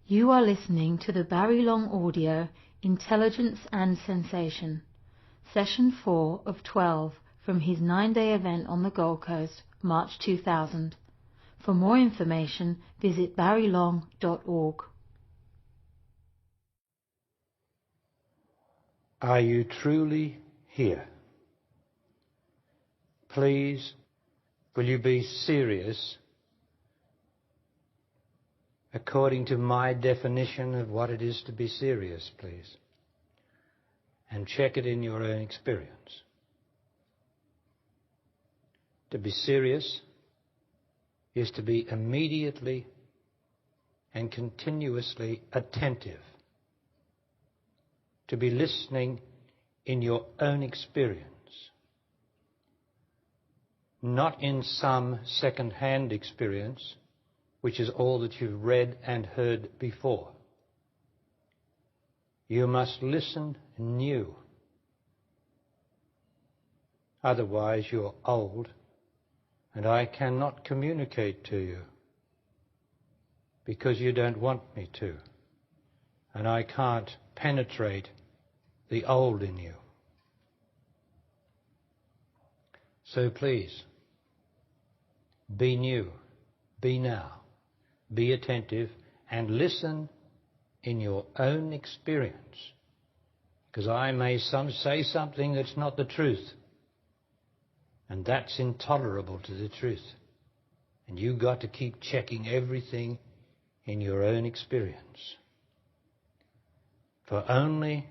You are listening to the Barry Long audio, Intelligence and Sensation, Session 4 of 12 from his 9-day event on the Gold Coast, March 2000. For more information, visit barrylong.org. Are you truly here? Please, will you be serious according to my definition of what it is to be serious, please? And check it in your own experience. To be serious is to be immediately and continuously attentive. To be listening in your own experience. Not in some second-hand experience, which is all that you've read and heard before. You must listen new. Otherwise you're old, and I cannot communicate to you because you don't want me to, and I can't penetrate the old in you. So please, be new, be now, be attentive, and listen in your own experience, because I may say something that's not the truth, and that's intolerable to the truth, and you've got to keep checking everything in your own experience. For only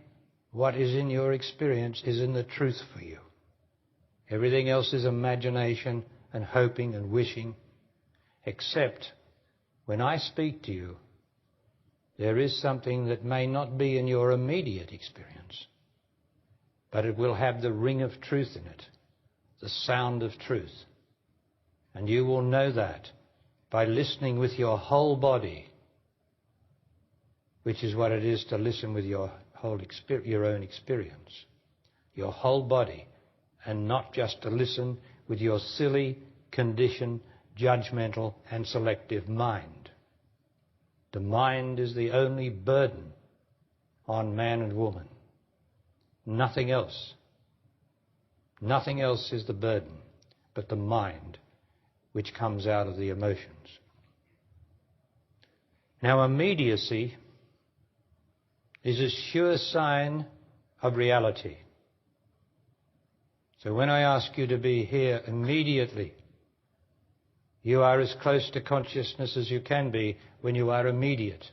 what is in your experience is in the truth for you. Everything else is imagination and hoping and wishing, except when I speak to you, there is something that may not be in your immediate experience, but it will have the ring of truth in it, the sound of truth. And you will know that by listening with your whole body, which is what it is to listen with your own experience, your whole body, and not just to listen with your silly, conditioned, judgmental and selective mind. The mind is the only burden on man and woman. Nothing else. Nothing else is the burden but the mind, which comes out of the emotions. Now, immediacy is a sure sign of reality. So when I ask you to be here immediately, you are as close to consciousness as you can be when you are immediate.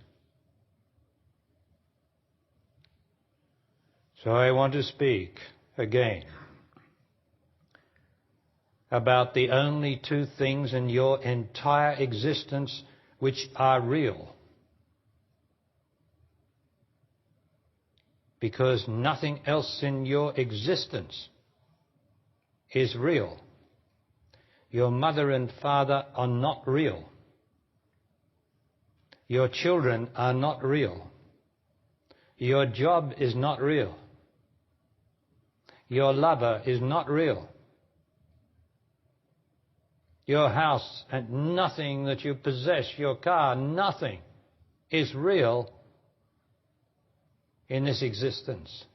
So I want to speak again about the only two things in your entire existence which are real. Because nothing else in your existence is real. Your mother and father are not real. Your children are not real. Your job is not real. Your lover is not real. Your house and nothing that you possess, your car, nothing is real in this existence.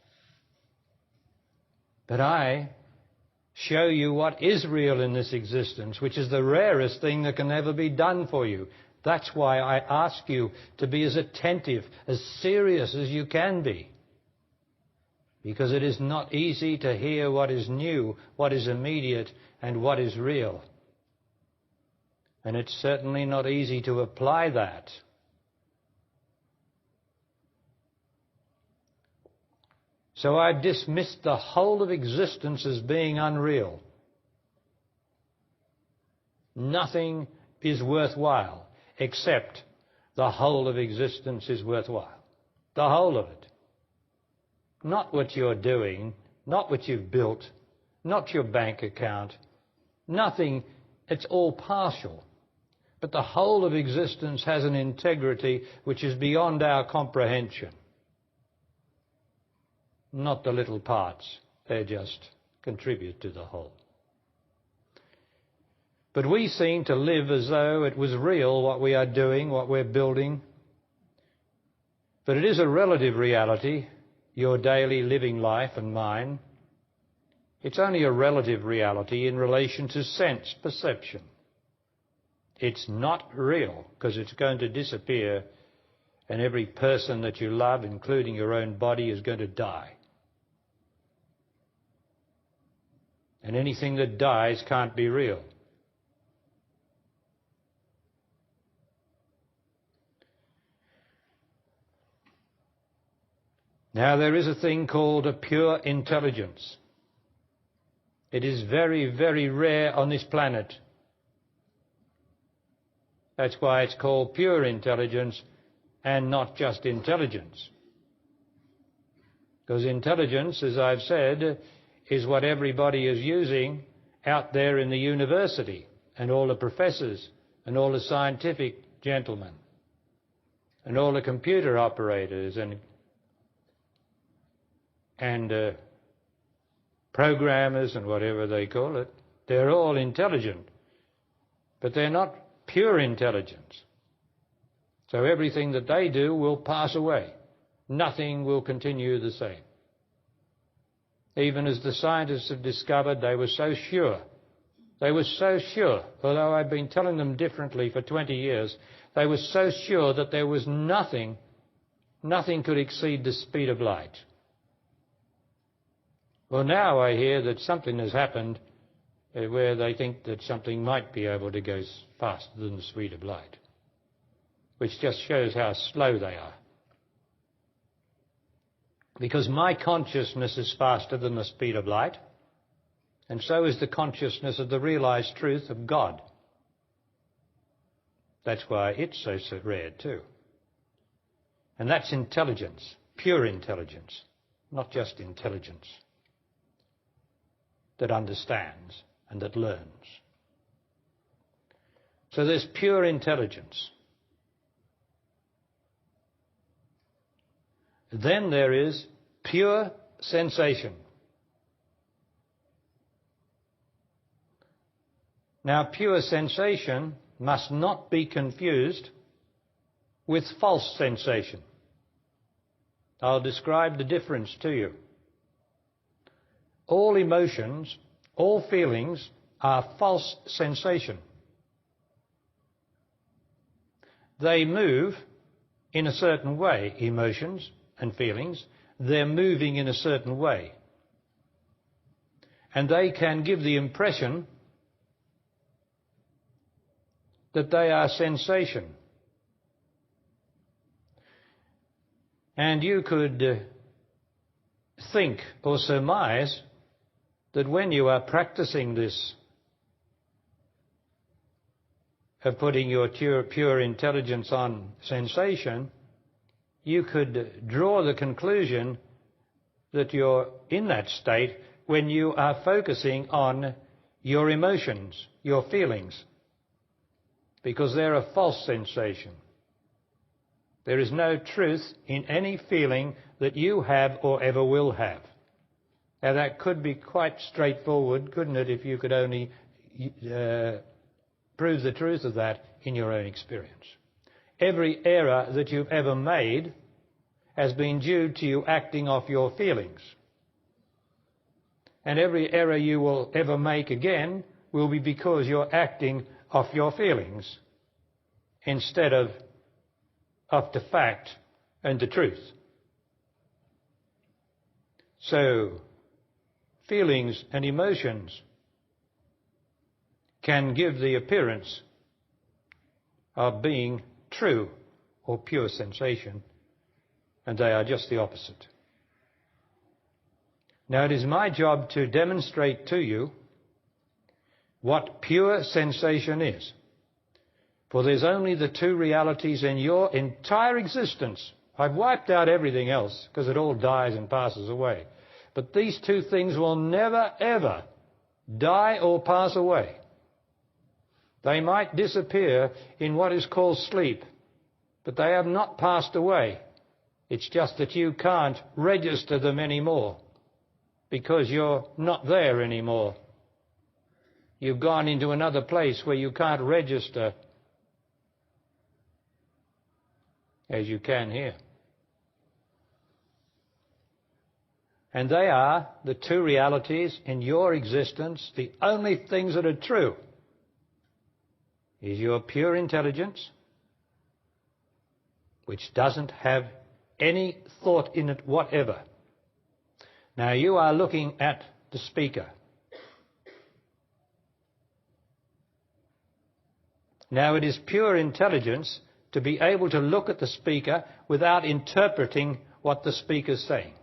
But I show you what is real in this existence, which is the rarest thing that can ever be done for you. That's why I ask you to be as attentive, as serious as you can be. Because it is not easy to hear what is new, what is immediate, and what is real. And it's certainly not easy to apply that. So I've dismissed the whole of existence as being unreal. Nothing is worthwhile except the whole of existence is worthwhile. The whole of it. Not what you're doing, not what you've built, not your bank account. Nothing, it's all partial. But the whole of existence has an integrity which is beyond our comprehension. Not the little parts, they just contribute to the whole. But we seem to live as though it was real what we are doing, what we're building, But it is a relative reality, your daily living life and mine. It's only a relative reality in relation to sense perception. It's not real, because it's going to disappear, and every person that you love, including your own body, is going to die. And anything that dies can't be real. Now, there is a thing called a pure intelligence. It is very, very rare on this planet. That's why it's called pure intelligence and not just intelligence. Because intelligence, as I've said, is what everybody is using out there in the university, and all the professors and all the scientific gentlemen and all the computer operators and programmers and whatever they call it. They're all intelligent, but they're not pure intelligence. So everything that they do will pass away. Nothing will continue the same. Even as the scientists have discovered, they were so sure. They were so sure, although I've been telling them differently for 20 years, they were so sure that there was nothing could exceed the speed of light. Well, now I hear that something has happened where they think that something might be able to go faster than the speed of light, which just shows how slow they are. Because my consciousness is faster than the speed of light, and so is the consciousness of the realized truth of God. That's why it's so rare too. And that's intelligence, pure intelligence, not just intelligence that understands and that learns. So there's pure intelligence. Then there is pure sensation. Now, pure sensation must not be confused with false sensation. I'll describe the difference to you. All emotions, all feelings are false sensation. They move in a certain way, emotions and feelings. They're moving in a certain way. And they can give the impression that they are sensation. And you could think or surmise that when you are practicing this, of putting your pure intelligence on sensation, you could draw the conclusion that you're in that state when you are focusing on your emotions, your feelings, because they're a false sensation. There is no truth in any feeling that you have or ever will have. Now, that could be quite straightforward, couldn't it, if you could only prove the truth of that in your own experience. Every error that you've ever made has been due to you acting off your feelings. And every error you will ever make again will be because you're acting off your feelings instead of the fact and the truth. So, feelings and emotions can give the appearance of being true or pure sensation, and they are just the opposite. Now, it is my job to demonstrate to you what pure sensation is. For there's only the two realities in your entire existence. I've wiped out everything else because it all dies and passes away. But these two things will never, ever die or pass away. They might disappear in what is called sleep, but they have not passed away. It's just that you can't register them anymore because you're not there anymore. You've gone into another place where you can't register as you can here. And they are the two realities in your existence. The only things that are true is your pure intelligence, which doesn't have any thought in it whatever. Now you are looking at the speaker. Now it is pure intelligence to be able to look at the speaker without interpreting what the speaker's saying.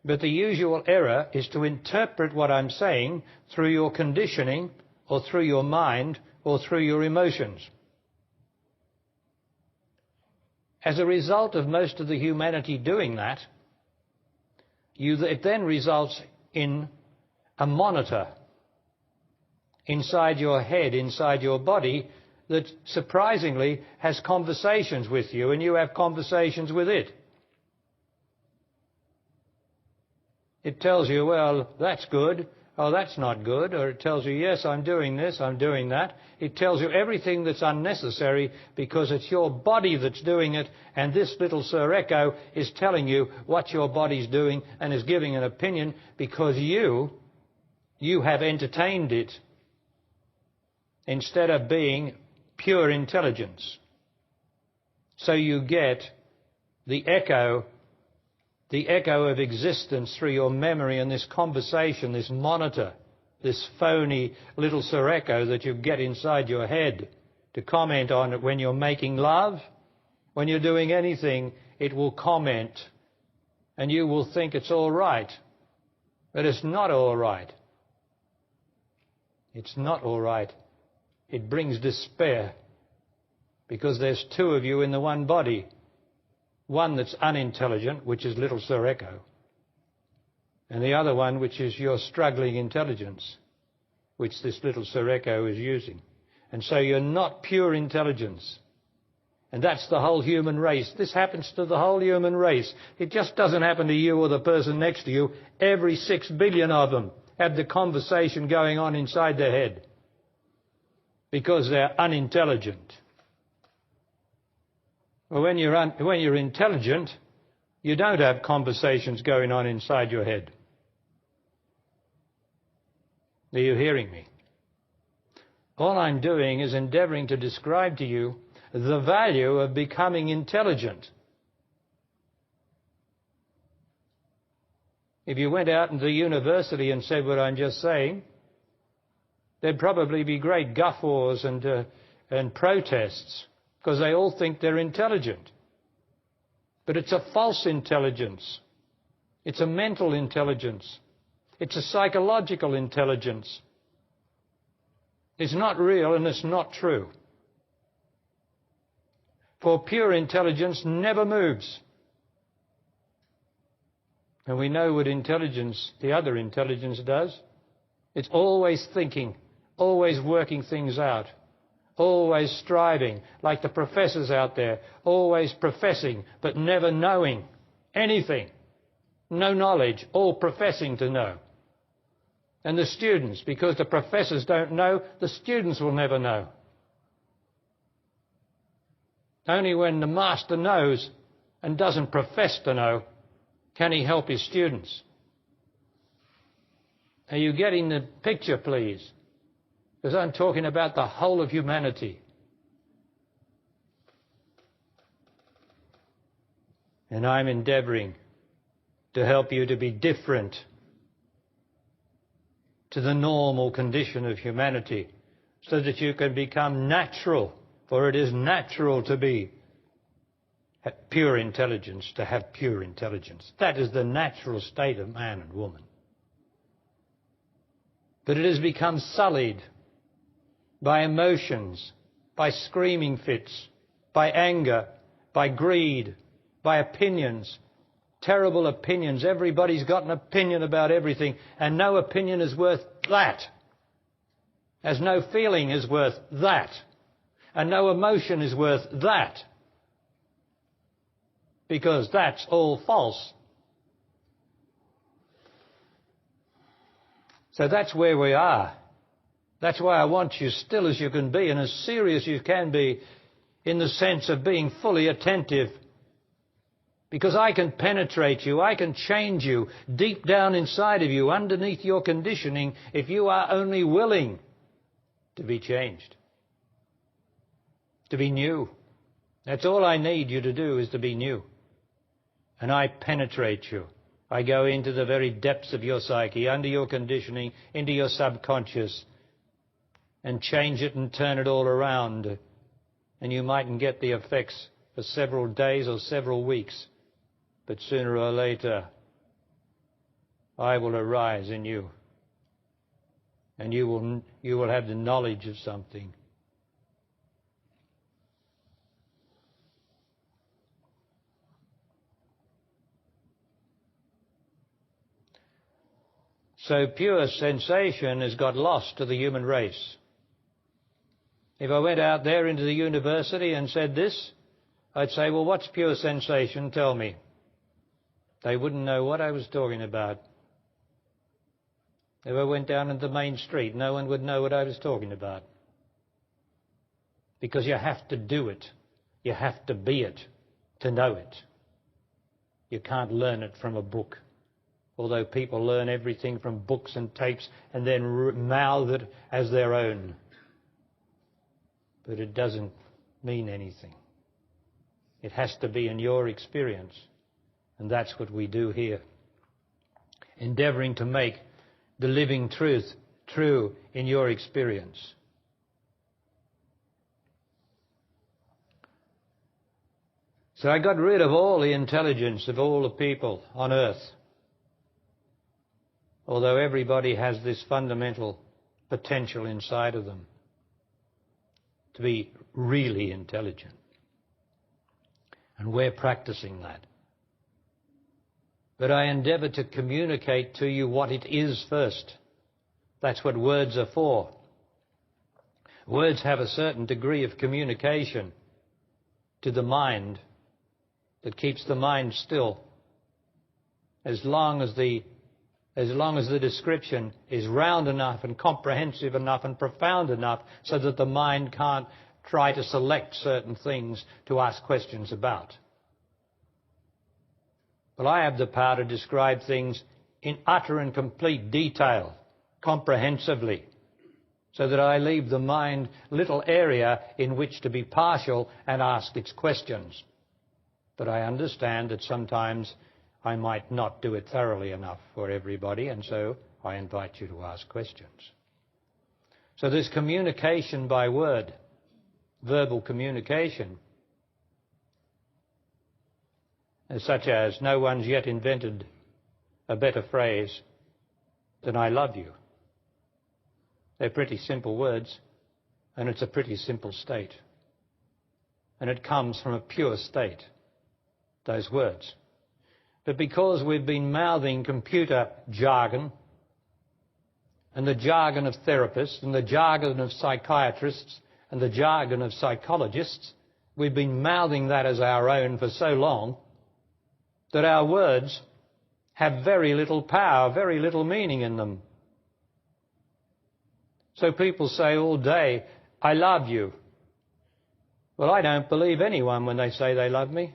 But the usual error is to interpret what I'm saying through your conditioning or through your mind or through your emotions. As a result of most of the humanity doing that, it then results in a monitor inside your head, inside your body, that surprisingly has conversations with you and you have conversations with it. It tells you, well, that's good, oh, that's not good, or it tells you, yes, I'm doing this, I'm doing that. It tells you everything that's unnecessary because it's your body that's doing it, and this little Sir Echo is telling you what your body's doing and is giving an opinion because you have entertained it instead of being pure intelligence. So you get the echo of existence through your memory and this conversation, this monitor, this phony little Sir Echo that you get inside your head to comment on it when you're making love. When you're doing anything, it will comment and you will think it's all right. But it's not all right. It's not all right. It brings despair because there's two of you in the one body. One that's unintelligent, which is little Sir Echo, and the other one which is your struggling intelligence, which this little Sir Echo is using. And so you're not pure intelligence. And that's the whole human race. This happens to the whole human race. It just doesn't happen to you or the person next to you. Every 6 billion of them have the conversation going on inside their head because they're unintelligent. Well, when you're intelligent, you don't have conversations going on inside your head. Are you hearing me? All I'm doing is endeavouring to describe to you the value of becoming intelligent. If you went out into university and said what I'm just saying, there'd probably be great guffaws and protests, because they all think they're intelligent. But it's a false intelligence. It's a mental intelligence. It's a psychological intelligence. It's not real and it's not true. For pure intelligence never moves. And we know what intelligence, the other intelligence, does. It's always thinking, always working things out. Always striving, like the professors out there, always professing, but never knowing anything. No knowledge, all professing to know. And the students, because the professors don't know, the students will never know. Only when the master knows and doesn't profess to know can he help his students. Are you getting the picture, please? Because I'm talking about the whole of humanity. And I'm endeavouring to help you to be different to the normal condition of humanity so that you can become natural, for it is natural to be pure intelligence, to have pure intelligence. That is the natural state of man and woman. But it has become sullied by emotions, by screaming fits, by anger, by greed, by opinions, terrible opinions. Everybody's got an opinion about everything, and no opinion is worth that, as no feeling is worth that, and no emotion is worth that, because that's all false. So that's where we are. That's why I want you still as you can be and as serious as you can be, in the sense of being fully attentive Because I can penetrate you, I can change you deep down inside of you, underneath your conditioning, if you are only willing to be changed, to be new. That's all I need you to do, is to be new. And I penetrate you. I go into the very depths of your psyche, under your conditioning, into your subconscious, and change it and turn it all around. And you mightn't get the effects for several days or several weeks, but sooner or later I will arise in you, and you will have the knowledge of something. So pure sensation has got lost to the human race. If I went out there into the university and said this, I'd say, well, what's pure sensation? Tell me. They wouldn't know what I was talking about. If I went down into the main street, no one would know what I was talking about. Because you have to do it. You have to be it to know it. You can't learn it from a book. Although people learn everything from books and tapes and then mouth it as their own. But it doesn't mean anything. It has to be in your experience. And that's what we do here. Endeavouring to make the living truth true in your experience. So I got rid of all the intelligence of all the people on earth. Although everybody has this fundamental potential inside of them to be really intelligent. And we're practicing that. But I endeavour to communicate to you what it is first. That's what words are for. Words have a certain degree of communication to the mind that keeps the mind still. As long as the description is round enough and comprehensive enough and profound enough so that the mind can't try to select certain things to ask questions about. But I have the power to describe things in utter and complete detail, comprehensively, so that I leave the mind little area in which to be partial and ask its questions. But I understand that sometimes I might not do it thoroughly enough for everybody, and so I invite you to ask questions. So this communication by word, verbal communication, such as no one's yet invented a better phrase than I love you. They're pretty simple words, and it's a pretty simple state. And it comes from a pure state, those words. But because we've been mouthing computer jargon, and the jargon of therapists, and the jargon of psychiatrists, and the jargon of psychologists, we've been mouthing that as our own for so long that our words have very little power, very little meaning in them. So people say all day, I love you. Well, I don't believe anyone when they say they love me.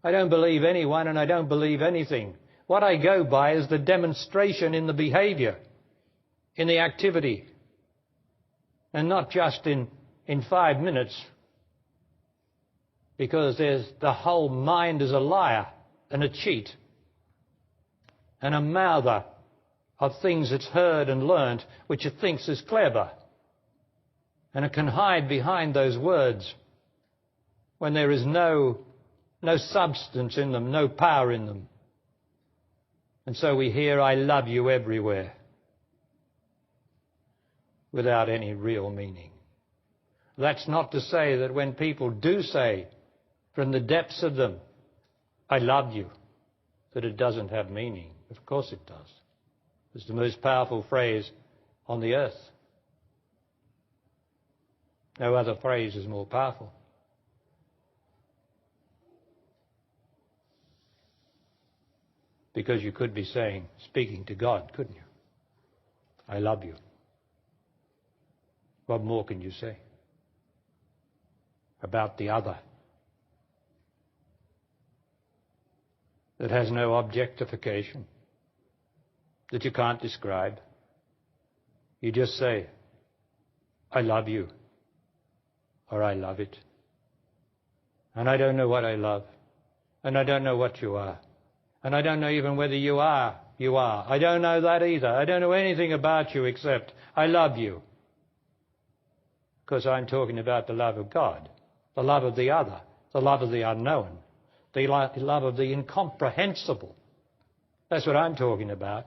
I don't believe anyone, and I don't believe anything. What I go by is the demonstration in the behaviour, in the activity, and not just in 5 minutes, because the whole mind is a liar and a cheat and a mouther of things it's heard and learnt which it thinks is clever, and it can hide behind those words when there is no substance in them, no power in them. And so we hear I love you everywhere without any real meaning. That's not to say that when people do say from the depths of them, I love you, that it doesn't have meaning. Of course it does. It's the most powerful phrase on the earth. No other phrase is more powerful. Because you could be speaking to God, couldn't you? I love you. What more can you say about the other? that has no objectification, that you can't describe. You just say, I love you, or I love it. And I don't know what I love, and I don't know what you are, and I don't know even whether you are. I don't know that either. I don't know anything about you except I love you. Because I'm talking about the love of God, the love of the other, the love of the unknown, the love of the incomprehensible. That's what I'm talking about.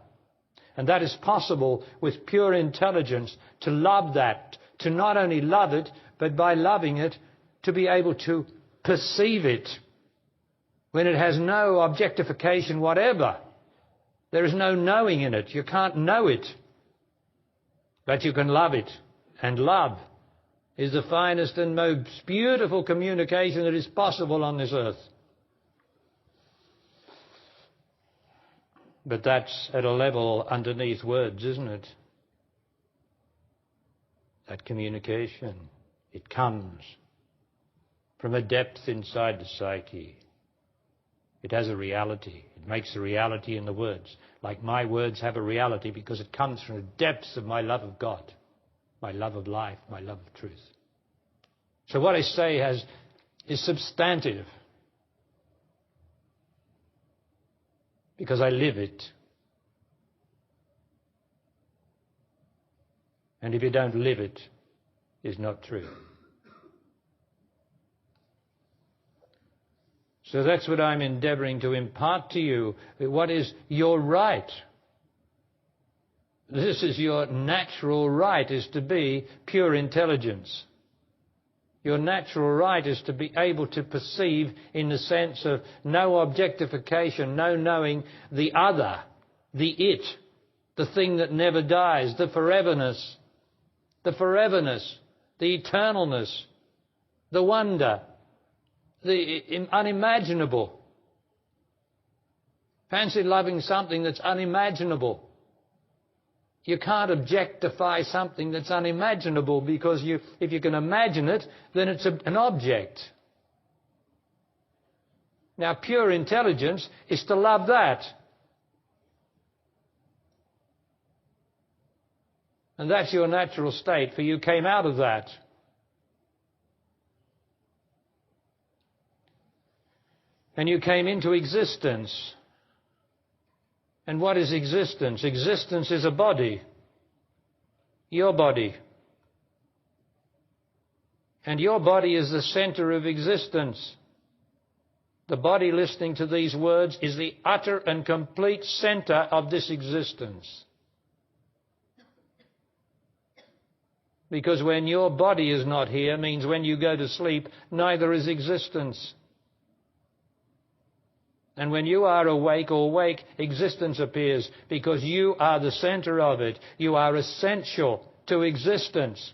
And that is possible with pure intelligence, to love that, to not only love it, but by loving it, to be able to perceive it when it has no objectification whatever. There is no knowing in it. You can't know it, but you can love it. And love is the finest and most beautiful communication that is possible on this earth. But that's at a level underneath words, isn't it? That communication, it comes from a depth inside the psyche. It has a reality. It makes a reality in the words. Like my words have a reality because it comes from the depths of my love of God, my love of life, my love of truth. So what I say is substantive, because I live it. And if you don't live it, it's not true. So that's what I'm endeavouring to impart to you. What is your right? This is your natural right, is to be pure intelligence. Your natural right is to be able to perceive in the sense of no objectification, no knowing the other, the it, the thing that never dies, the foreverness, the eternalness, the wonder, the unimaginable. Fancy loving something that's unimaginable. You can't objectify something that's unimaginable, because if you can imagine it, then it's an object. Now, pure intelligence is to love that. And that's your natural state, for you came out of that. And you came into existence. And what is existence? Existence is a body. Your body. And your body is the center of existence. The body, listening to these words, is the utter and complete center of this existence. Because when your body is not here, means when you go to sleep, neither is existence. And when you are awake or wake, existence appears, because you are the center of it. You are essential to existence.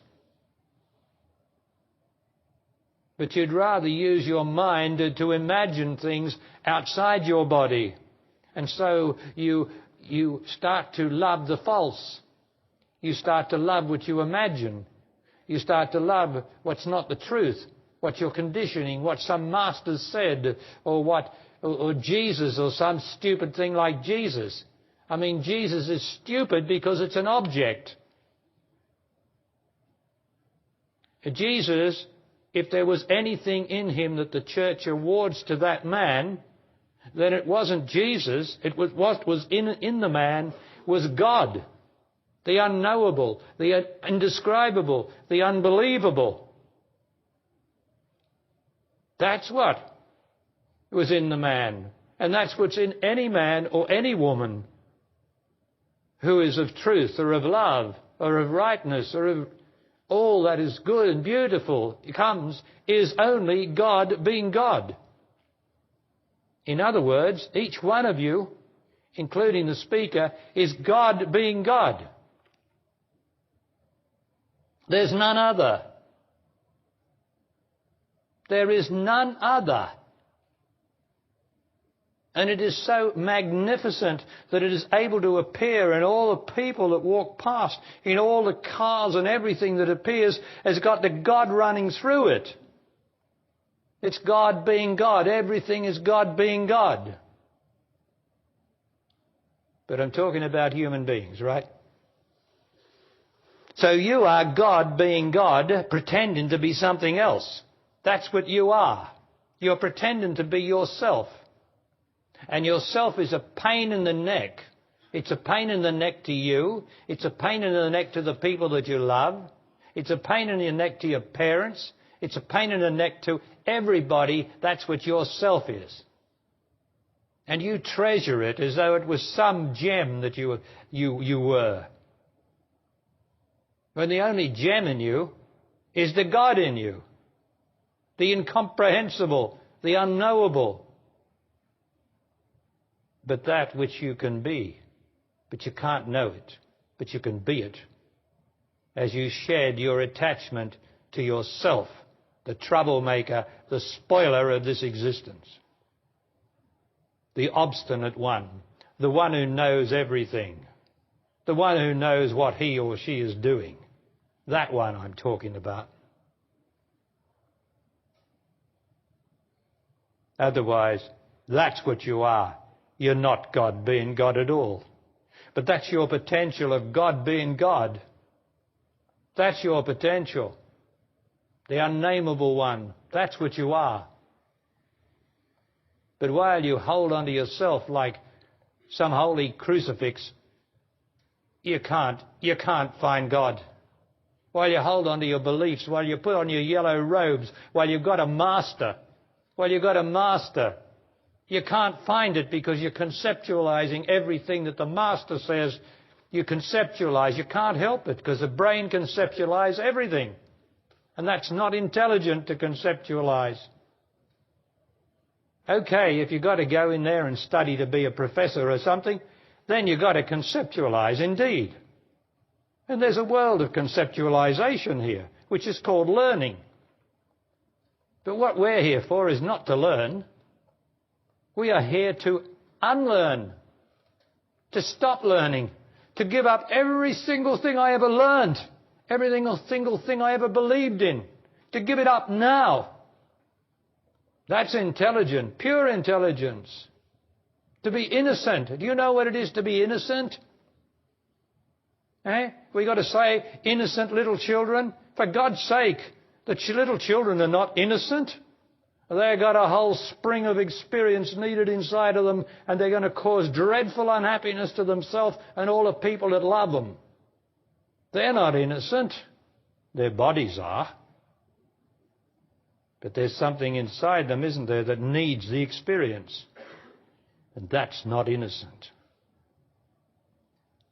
But you'd rather use your mind to imagine things outside your body. And so you start to love the false. You start to love what you imagine. You start to love what's not the truth, what you're conditioning, what some master said, or Jesus, or some stupid thing like Jesus. I mean, Jesus is stupid because it's an object. Jesus, if there was anything in him that the church awards to that man, then it wasn't Jesus. It was what was in the man was God. The unknowable, the indescribable, the unbelievable. That's what was in the man. And that's what's in any man or any woman who is of truth or of love or of rightness or of all that is good and beautiful. It comes is only God being God. In other words, each one of you, including the speaker, is God being God. There's none other. There is none other. And it is so magnificent that it is able to appear in all the people that walk past, in all the cars, and everything that appears has got the God running through it. It's God being God. Everything is God being God. But I'm talking about human beings, right? So you are God being God, pretending to be something else. That's what you are. You're pretending to be yourself. And yourself is a pain in the neck. It's a pain in the neck to you. It's a pain in the neck to the people that you love. It's a pain in the neck to your parents. It's a pain in the neck to everybody. That's what yourself is. And you treasure it as though it was some gem that you were. When the only gem in you is the God in you. The incomprehensible, the unknowable. But that which you can be. But you can't know it. But you can be it. As you shed your attachment to yourself, the troublemaker, the spoiler of this existence. The obstinate one, the one who knows everything, the one who knows what he or she is doing. That one I'm talking about. Otherwise, that's what you are. You're not God being God at all. But that's your potential of God being God. That's your potential. The unnameable one. That's what you are. But while you hold on to yourself like some holy crucifix, you can't find God. While you hold on to your beliefs, while you put on your yellow robes, while you've got a master, you can't find it because you're conceptualizing everything that the master says you conceptualize. You can't help it because the brain conceptualizes everything. And that's not intelligent to conceptualize. Okay, if you've got to go in there and study to be a professor or something, then you've got to conceptualize indeed. And there's a world of conceptualization here, which is called learning. But what we're here for is not to learn. We are here to unlearn, to stop learning, to give up every single thing I ever learned, every single thing I ever believed in, to give it up now. That's intelligent, pure intelligence. To be innocent. Do you know what it is to be innocent? We got to say, innocent little children. For God's sake, the little children are not innocent. They've got a whole spring of experience needed inside of them, and they're going to cause dreadful unhappiness to themselves and all the people that love them. They're not innocent. Their bodies are. But there's something inside them, isn't there, that needs the experience. And that's not innocent.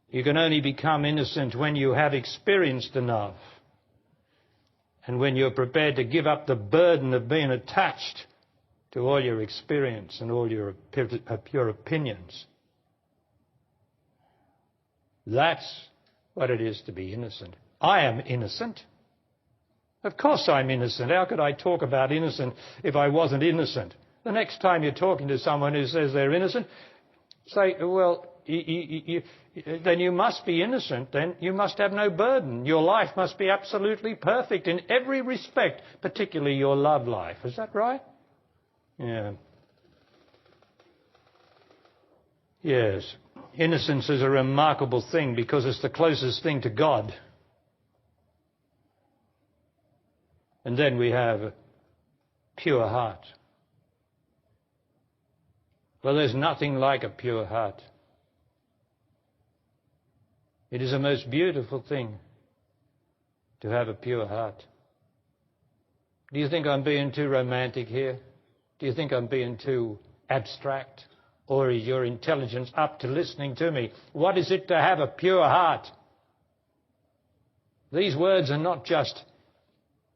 You can only become innocent when you have experienced enough. And when you're prepared to give up the burden of being attached to all your experience and all your opinions. That's what it is to be innocent. I am innocent. Of course I'm innocent. How could I talk about innocent if I wasn't innocent? The next time you're talking to someone who says they're innocent, say, well, then you must be innocent. Then you must have no burden. Your life must be absolutely perfect in every respect, particularly your love life. Is that right? Yeah. Yes. Innocence is a remarkable thing because it's the closest thing to God. And then we have a pure heart. Well, there's nothing like a pure heart. It is a most beautiful thing to have a pure heart. Do you think I'm being too romantic here? Do you think I'm being too abstract? Or is your intelligence up to listening to me? What is it to have a pure heart? These words are not just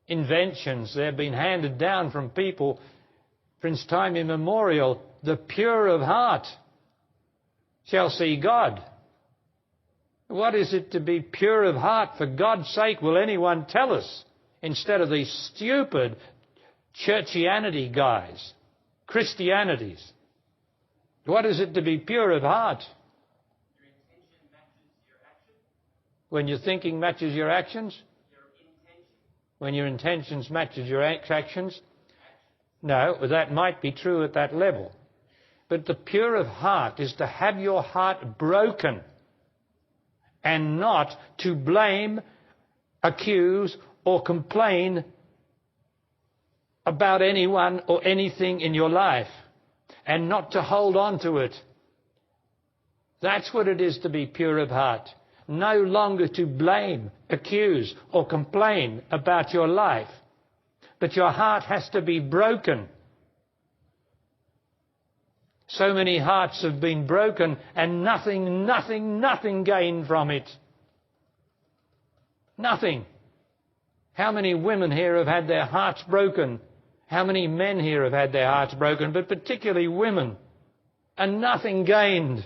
inventions. They've been handed down from people since time immemorial. The pure of heart shall see God. What is it to be pure of heart? For God's sake, will anyone tell us? Instead of these stupid churchianity guys, Christianities. What is it to be pure of heart? Your intention matches your action. When your thinking matches your actions? Your intention. When your intentions matches your actions? No, that might be true at that level. But the pure of heart is to have your heart broken and not to blame, accuse, or complain about anyone or anything in your life, and not to hold on to it. That's what it is to be pure of heart. No longer to blame, accuse, or complain about your life. But your heart has to be broken. So many hearts have been broken and nothing gained from it. Nothing. How many women here have had their hearts broken? How many men here have had their hearts broken, but particularly women, and nothing gained?